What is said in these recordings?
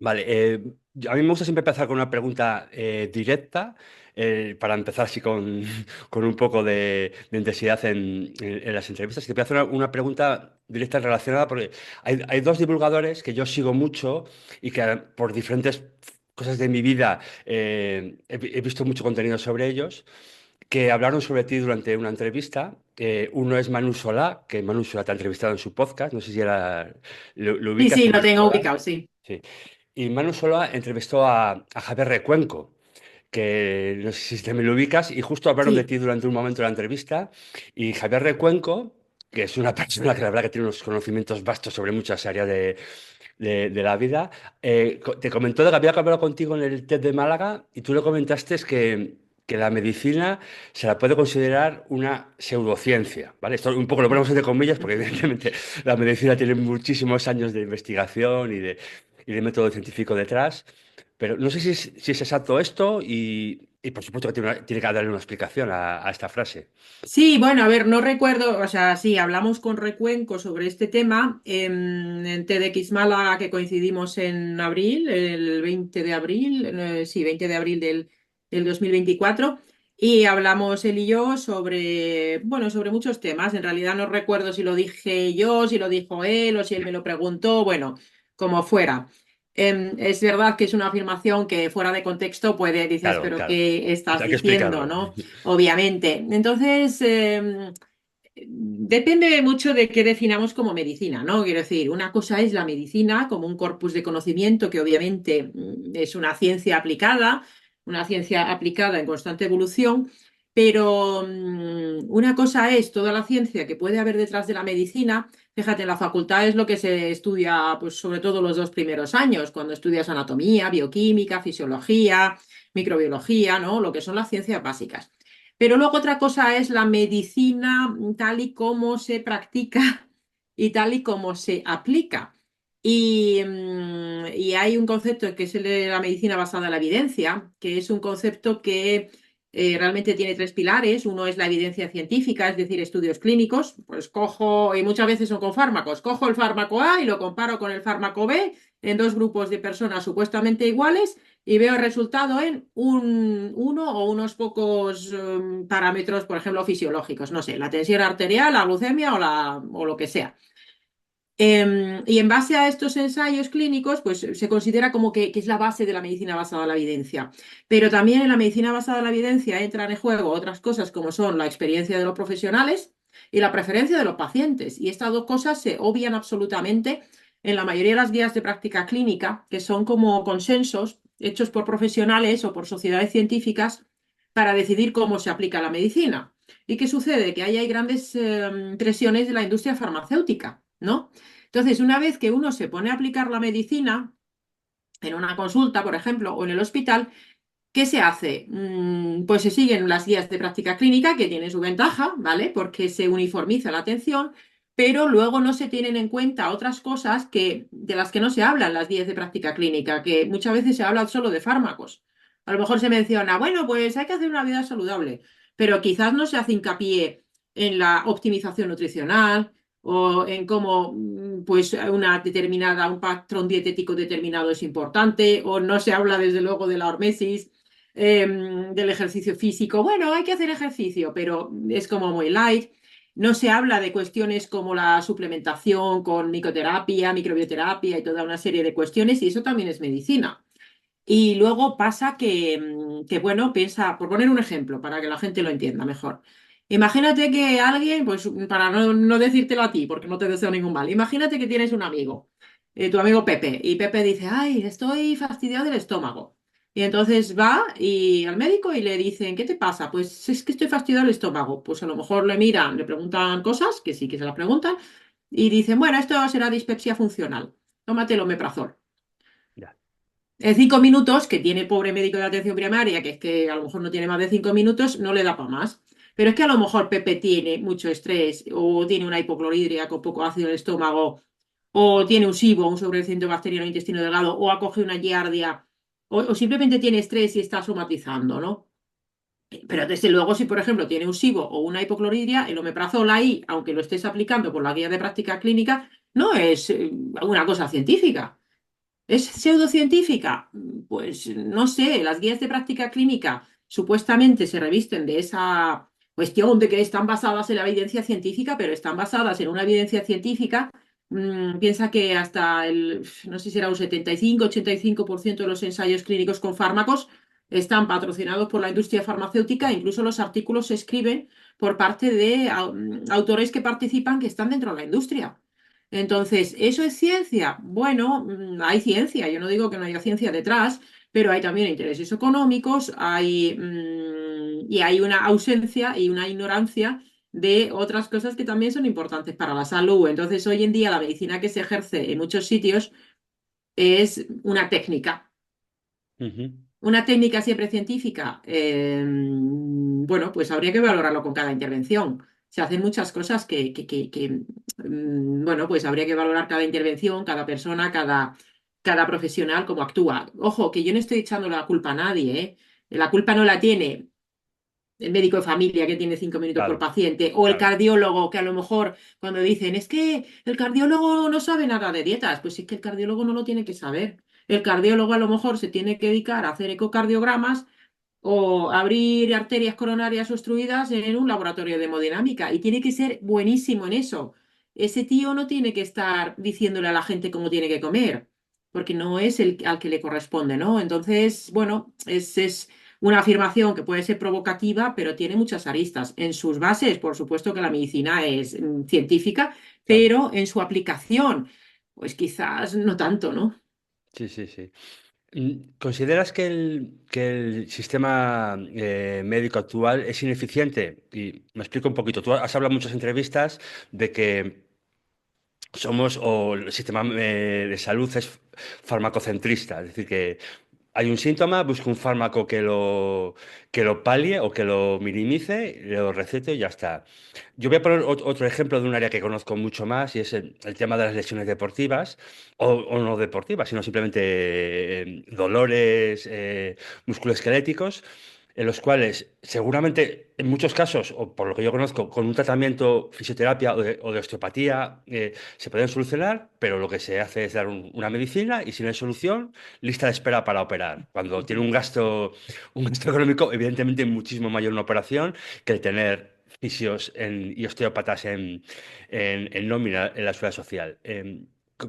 Vale, a mí me gusta siempre empezar con una pregunta directa, para empezar así con, con un poco de intensidad en las entrevistas. Y te voy a hacer una pregunta directa relacionada porque hay dos divulgadores que yo sigo mucho y que por diferentes cosas de mi vida he visto mucho contenido sobre ellos, que hablaron sobre ti durante una entrevista. Uno es Manu Solá, que Manu Solá te ha entrevistado en su podcast, no sé si lo Sí, ubicas sí, a lo Manu tengo Solá. ubicado, sí. Sí. Y Manu Solá entrevistó a Javier Recuenco, que no sé si también lo ubicas, y justo hablaron de Sí. ti durante un momento de la entrevista. Y Javier Recuenco, que es una persona que la verdad que tiene unos conocimientos vastos sobre muchas áreas de la vida, te comentó de que había hablado contigo en el TED de Málaga y tú le comentaste que la medicina se la puede considerar una pseudociencia, ¿vale? Esto un poco lo ponemos entre comillas porque evidentemente la medicina tiene muchísimos años de investigación y de método científico detrás, pero no sé si es exacto esto y por supuesto que tiene que darle una explicación a esta frase. Sí, bueno, a ver, no recuerdo, o sea, sí, hablamos con Recuenco sobre este tema en TEDx Málaga que coincidimos en abril, el 20 de abril, sí, 20 de abril del 2024, y hablamos él y yo sobre, bueno, sobre muchos temas. En realidad no recuerdo si lo dije yo, si lo dijo él o si él me lo preguntó, bueno, como fuera. Es verdad que es una afirmación que fuera de contexto puede, dices, Claro, pero claro. ¿qué estás Hay que diciendo, explicarlo. no? Obviamente. Entonces, depende mucho de qué definamos como medicina, ¿no? Quiero decir, una cosa es la medicina como un corpus de conocimiento que obviamente es una ciencia aplicada en constante evolución, pero una cosa es toda la ciencia que puede haber detrás de la medicina. Fíjate, en la facultad es lo que se estudia, pues sobre todo los dos primeros años, cuando estudias anatomía, bioquímica, fisiología, microbiología, ¿no? Lo que son las ciencias básicas. Pero luego otra cosa es la medicina tal y como se practica y tal y como se aplica. Y hay un concepto que es el de la medicina basada en la evidencia, que es un concepto que realmente tiene tres pilares. Uno es la evidencia científica, es decir, estudios clínicos. Pues cojo, y muchas veces son con fármacos, cojo el fármaco A y lo comparo con el fármaco B en dos grupos de personas supuestamente iguales y veo el resultado en uno o unos pocos parámetros, por ejemplo, fisiológicos, no sé, la tensión arterial, la glucemia o lo que sea. Y en base a estos ensayos clínicos, pues se considera como que es la base de la medicina basada en la evidencia. Pero también en la medicina basada en la evidencia entran en juego otras cosas como son la experiencia de los profesionales y la preferencia de los pacientes. Y estas dos cosas se obvian absolutamente en la mayoría de las guías de práctica clínica, que son como consensos hechos por profesionales o por sociedades científicas para decidir cómo se aplica la medicina. ¿Y qué sucede? Que ahí hay grandes presiones de la industria farmacéutica, ¿no? Entonces, una vez que uno se pone a aplicar la medicina en una consulta, por ejemplo, o en el hospital, ¿qué se hace? Pues se siguen las guías de práctica clínica, que tienen su ventaja, ¿vale? Porque se uniformiza la atención, pero luego no se tienen en cuenta otras cosas de las que no se habla en las guías de práctica clínica, que muchas veces se habla solo de fármacos. A lo mejor se menciona, bueno, pues hay que hacer una vida saludable, pero quizás no se hace hincapié en la optimización nutricional o en cómo pues un patrón dietético determinado es importante, o no se habla desde luego de la hormesis, del ejercicio físico. Bueno, hay que hacer ejercicio, pero es como muy light. No se habla de cuestiones como la suplementación con micoterapia, microbioterapia y toda una serie de cuestiones, y eso también es medicina. Y luego pasa que, bueno, piensa, por poner un ejemplo, para que la gente lo entienda mejor. Imagínate que alguien, pues para no decírtelo a ti, porque no te deseo ningún mal, imagínate que tienes un amigo, tu amigo Pepe, y Pepe dice, ay, estoy fastidiado del estómago. Y entonces va al médico y le dicen, ¿qué te pasa? Pues es que estoy fastidiado del estómago. Pues a lo mejor le miran, le preguntan cosas, que sí que se las preguntan, y dicen, bueno, esto será dispepsia funcional. Tómate el omeprazol. Ya. En 5 minutos, que tiene el pobre médico de atención primaria, que es que a lo mejor no tiene más de 5 minutos, no le da para más. Pero es que a lo mejor Pepe tiene mucho estrés, o tiene una hipocloridria con poco ácido en el estómago, o tiene un SIBO, un sobrecentro bacteriano intestino delgado, o ha cogido una giardia, o simplemente tiene estrés y está somatizando, ¿no? Pero desde luego, si por ejemplo tiene un SIBO o una hipocloridria, el omeprazol ahí, aunque lo estés aplicando por la guía de práctica clínica, no es una cosa científica. ¿Es pseudocientífica? Pues no sé, las guías de práctica clínica supuestamente se revisten de esa cuestión de que están basadas en la evidencia científica, pero están basadas en una evidencia científica. Piensa que hasta no sé si era un 75-85% de los ensayos clínicos con fármacos están patrocinados por la industria farmacéutica, incluso los artículos se escriben por parte de autores que participan que están dentro de la industria. Entonces, ¿eso es ciencia? Bueno, hay ciencia, yo no digo que no haya ciencia detrás, pero hay también intereses económicos, y hay una ausencia y una ignorancia de otras cosas que también son importantes para la salud. Entonces, hoy en día la medicina que se ejerce en muchos sitios es Ujú. una técnica siempre científica. Bueno, pues habría que valorarlo con cada intervención. Se hacen muchas cosas bueno, pues habría que valorar cada intervención, cada persona, cada profesional, cómo actúa. Ojo, que yo no estoy echando la culpa a nadie, ¿eh? La culpa no la tiene el médico de familia que tiene 5 minutos por Claro, paciente, o el claro. cardiólogo que a lo mejor cuando dicen es que el cardiólogo no sabe nada de dietas, pues sí que el cardiólogo no lo tiene que saber. El cardiólogo a lo mejor se tiene que dedicar a hacer ecocardiogramas o abrir arterias coronarias obstruidas en un laboratorio de hemodinámica y tiene que ser buenísimo en eso. Ese tío no tiene que estar diciéndole a la gente cómo tiene que comer, porque no es el al que le corresponde, ¿no? Entonces, bueno, es una afirmación que puede ser provocativa, pero tiene muchas aristas. En sus bases, por supuesto que la medicina es científica, Claro. pero en su aplicación, pues quizás no tanto, ¿no? Sí, sí, sí. ¿Consideras que el sistema médico actual es ineficiente? Y me explico un poquito. Tú has hablado en muchas entrevistas de que o el sistema de salud es farmacocentrista, es decir, que hay un síntoma, busco un fármaco que lo palie o que lo minimice, lo recete y ya está. Yo voy a poner otro ejemplo de un área que conozco mucho más y es el tema de las lesiones deportivas o no deportivas, sino simplemente dolores musculoesqueléticos, en los cuales seguramente en muchos casos, o por lo que yo conozco, con un tratamiento fisioterapia o de osteopatía se pueden solucionar, pero lo que se hace es dar una medicina y si no hay solución, lista de espera para operar. Cuando tiene un gasto económico, evidentemente muchísimo mayor una operación que el tener fisios y osteópatas en nómina en la seguridad social.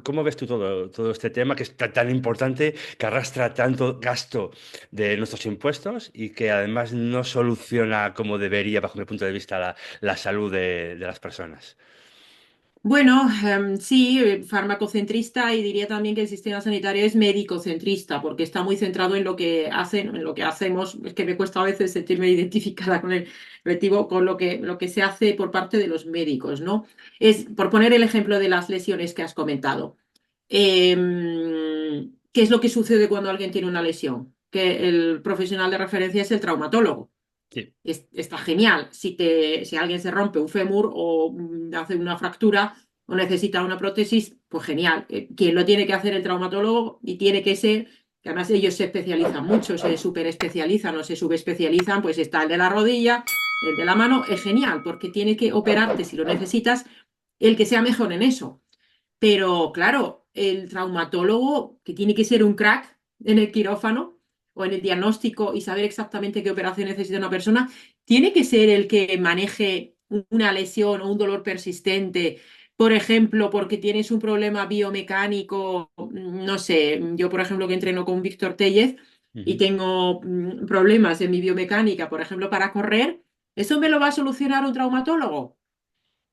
¿Cómo ves tú todo este tema que es tan importante, que arrastra tanto gasto de nuestros impuestos y que además no soluciona como debería, bajo mi punto de vista, la salud de las personas? Bueno, sí, farmacocentrista y diría también que el sistema sanitario es médico-centrista porque está muy centrado en lo que hacen, en lo que hacemos. Es que me cuesta a veces sentirme identificada con el colectivo, con lo que se hace por parte de los médicos, ¿no? Es, por poner el ejemplo de las lesiones que has comentado. ¿Qué es lo que sucede cuando alguien tiene una lesión? Que el profesional de referencia es el traumatólogo. Sí. Está genial. Si alguien se rompe un fémur o hace una fractura o necesita una prótesis, pues genial. Quien lo tiene que hacer el traumatólogo y tiene que ser, que además ellos se especializan mucho, se superespecializan o se subespecializan, pues está el de la rodilla, el de la mano, es genial porque tiene que operarte si lo necesitas, el que sea mejor en eso. Pero claro, el traumatólogo, que tiene que ser un crack en el quirófano o en el diagnóstico y saber exactamente qué operación necesita una persona, tiene que ser el que maneje una lesión o un dolor persistente. Por ejemplo, porque tienes un problema biomecánico, no sé, yo por ejemplo que entreno con Víctor Tellez y Ujú. tengo problemas en mi biomecánica, por ejemplo, para correr, ¿eso me lo va a solucionar un traumatólogo?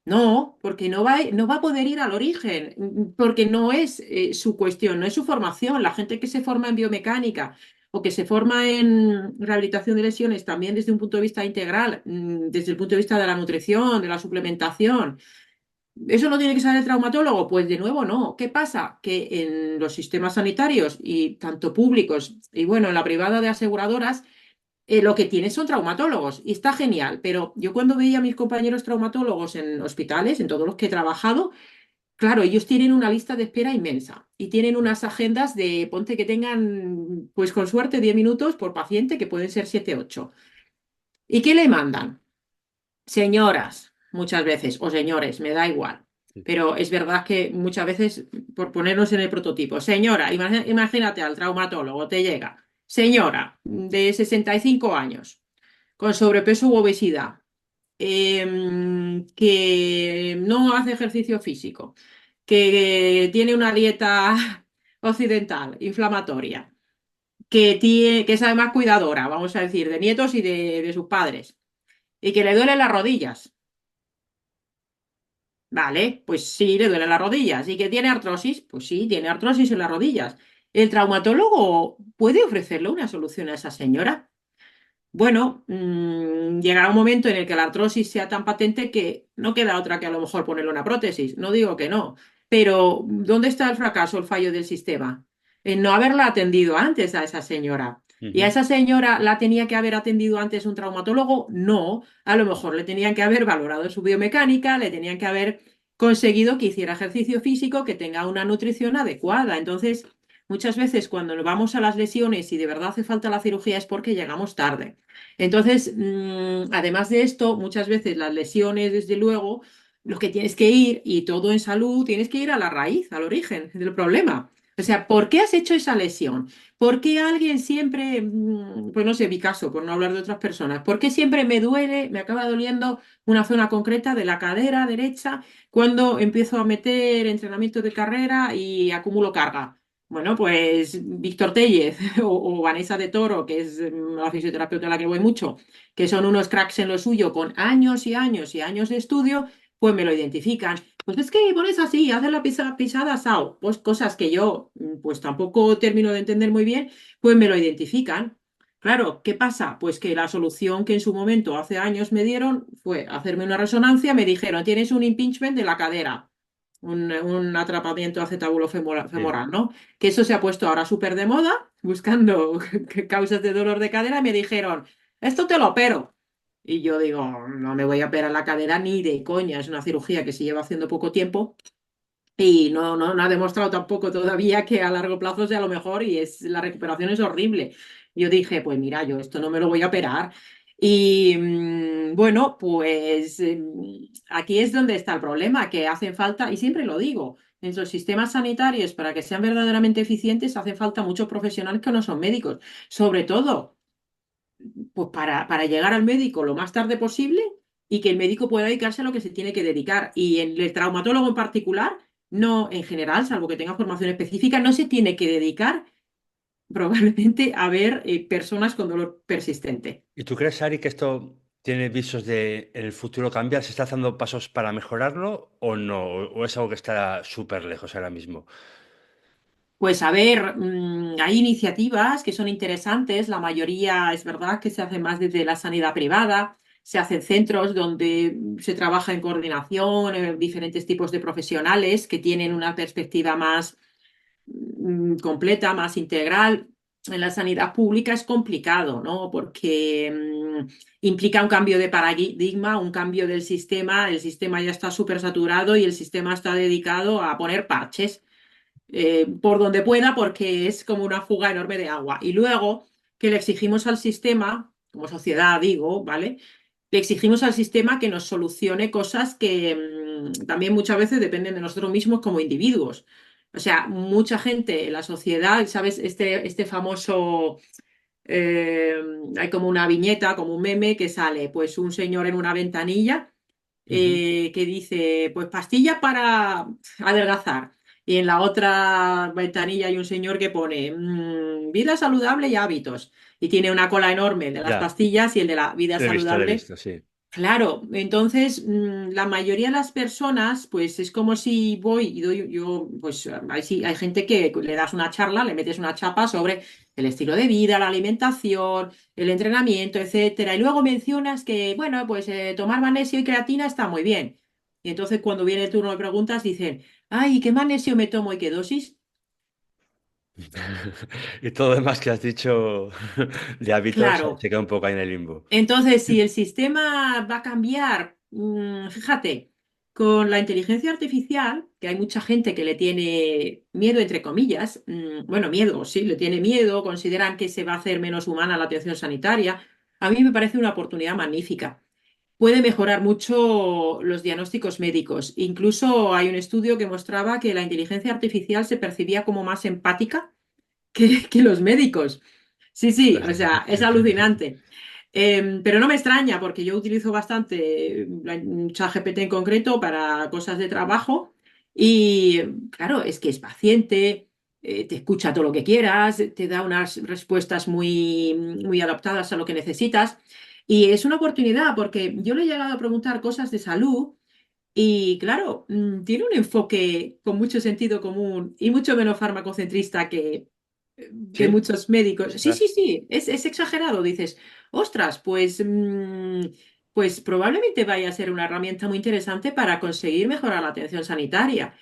No, porque no va a poder ir al origen, porque no es su cuestión, no es su formación. La gente que se forma en biomecánica o que se forma en rehabilitación de lesiones también desde un punto de vista integral, desde el punto de vista de la nutrición, de la suplementación, ¿eso no tiene que saber el traumatólogo? Pues de nuevo no. ¿Qué pasa? Que en los sistemas sanitarios y tanto públicos y bueno, en la privada de aseguradoras, lo que tiene son traumatólogos y está genial, pero yo cuando veía a mis compañeros traumatólogos en hospitales, en todos los que he trabajado, claro, ellos tienen una lista de espera inmensa y tienen unas agendas de, ponte que tengan, pues con suerte, 10 minutos por paciente, que pueden ser 7, 8. ¿Y qué le mandan? Señoras, muchas veces, o señores, me da igual. Pero es verdad que muchas veces, por ponernos en el prototipo, señora, imagínate al traumatólogo, te llega, señora de 65 años, con sobrepeso u obesidad, que no hace ejercicio físico, que tiene una dieta occidental, inflamatoria, que es además cuidadora, vamos a decir, de nietos y de sus padres, y que le duelen las rodillas. Vale, pues sí, le duelen las rodillas. ¿Y que tiene artrosis? Pues sí, tiene artrosis en las rodillas. ¿El traumatólogo puede ofrecerle una solución a esa señora? Bueno, llegará un momento en el que la artrosis sea tan patente que no queda otra que a lo mejor ponerle una prótesis. No digo que no, pero ¿dónde está el fracaso, el fallo del sistema? En no haberla atendido antes a esa señora. ¿Y a Ujú. esa señora la tenía que haber atendido antes un traumatólogo? No, a lo mejor le tenían que haber valorado su biomecánica, le tenían que haber conseguido que hiciera ejercicio físico, que tenga una nutrición adecuada. Entonces, muchas veces cuando nos vamos a las lesiones y de verdad hace falta la cirugía es porque llegamos tarde. Entonces, además de esto, muchas veces las lesiones, desde luego, lo que tienes que ir, y todo en salud, tienes que ir a la raíz, al origen del problema. O sea, ¿por qué has hecho esa lesión? ¿Por qué alguien siempre, pues no sé, mi caso, por no hablar de otras personas, ¿por qué siempre me duele, me acaba doliendo una zona concreta de la cadera derecha cuando empiezo a meter entrenamiento de carrera y acumulo carga? Bueno, pues Víctor Tellez o Vanessa de Toro, que es la fisioterapeuta a la que voy mucho, que son unos cracks en lo suyo con años y años y años de estudio, pues me lo identifican. Pues es que pones así, haces la pisada sao, pues cosas que yo pues tampoco termino de entender muy bien, pues me lo identifican. Claro, ¿qué pasa? Pues que la solución que en su momento hace años me dieron fue hacerme una resonancia, me dijeron, tienes un impingement de la cadera, un atrapamiento acetábulo Sí. femoral, ¿no? Que eso se ha puesto ahora súper de moda, buscando causas de dolor de cadera, y me dijeron, esto te lo opero. Y yo digo, no me voy a operar la cadera ni de coña, es una cirugía que se lleva haciendo poco tiempo y no ha demostrado tampoco todavía que a largo plazo sea lo mejor y la recuperación es horrible. Yo dije, pues mira, yo esto no me lo voy a operar. Y bueno, pues aquí es donde está el problema, que hacen falta, y siempre lo digo, en los sistemas sanitarios, para que sean verdaderamente eficientes, hacen falta muchos profesionales que no son médicos. Sobre todo, pues para llegar al médico lo más tarde posible y que el médico pueda dedicarse a lo que se tiene que dedicar. Y en el traumatólogo en particular, no en general, salvo que tenga formación específica, no se tiene que dedicar probablemente a ver personas con dolor persistente. ¿Y tú crees, Ari, que esto tiene visos de en el futuro cambiar? ¿Se está haciendo pasos para mejorarlo o no? ¿O es algo que está súper lejos ahora mismo? Pues a ver, hay iniciativas que son interesantes, la mayoría es verdad que se hace más desde la sanidad privada, se hacen centros donde se trabaja en coordinación, diferentes tipos de profesionales que tienen una perspectiva más completa, más integral. En la sanidad pública es complicado, ¿no? Porque implica un cambio de paradigma, un cambio del sistema. El sistema ya está súper saturado y el sistema está dedicado a poner parches por donde pueda porque es como una fuga enorme de agua. Y luego que le exigimos al sistema, como sociedad digo, ¿vale? Le exigimos al sistema que nos solucione cosas que también muchas veces dependen de nosotros mismos como individuos. O sea, mucha gente en la sociedad, ¿sabes? Este famoso, eh, hay como una viñeta, como un meme que sale, pues un señor en una ventanilla Ujú. que dice, pues pastillas para adelgazar. Y en la otra ventanilla hay un señor que pone vida saludable y hábitos. Y tiene una cola enorme el de las Ya, pastillas y el de la vida lo he saludable. visto, sí. Claro, entonces la mayoría de las personas, pues es como si voy y doy yo, pues sí, hay gente que le das una charla, le metes una chapa sobre el estilo de vida, la alimentación, el entrenamiento, etcétera, y luego mencionas que, bueno, pues tomar magnesio y creatina está muy bien. Y entonces cuando viene el turno de preguntas dicen, ay, ¿qué magnesio me tomo y qué dosis? Y todo lo demás que has dicho de hábitos Claro. se queda un poco ahí en el limbo. Entonces, si el sistema va a cambiar, fíjate, con la inteligencia artificial, que hay mucha gente que le tiene miedo, entre comillas, bueno, miedo, sí, le tiene miedo, consideran que se va a hacer menos humana la atención sanitaria, a mí me parece una oportunidad magnífica. puede mejorar mucho los diagnósticos médicos. Incluso hay un estudio que mostraba que la inteligencia artificial se percibía como más empática que los médicos. Sí, sí, o sea, es alucinante. Pero no me extraña porque yo utilizo bastante ChatGPT en concreto para cosas de trabajo y claro, es que es paciente, te escucha todo lo que quieras, te da unas respuestas muy adaptadas a lo que necesitas y es una oportunidad porque yo le he llegado a preguntar cosas de salud y claro, tiene un enfoque con mucho sentido común y mucho menos farmacocentrista que Sí, muchos médicos. Sí, sí, ostras. sí, es exagerado. Dices, ostras, pues probablemente vaya a ser una herramienta muy interesante para conseguir mejorar la atención sanitaria.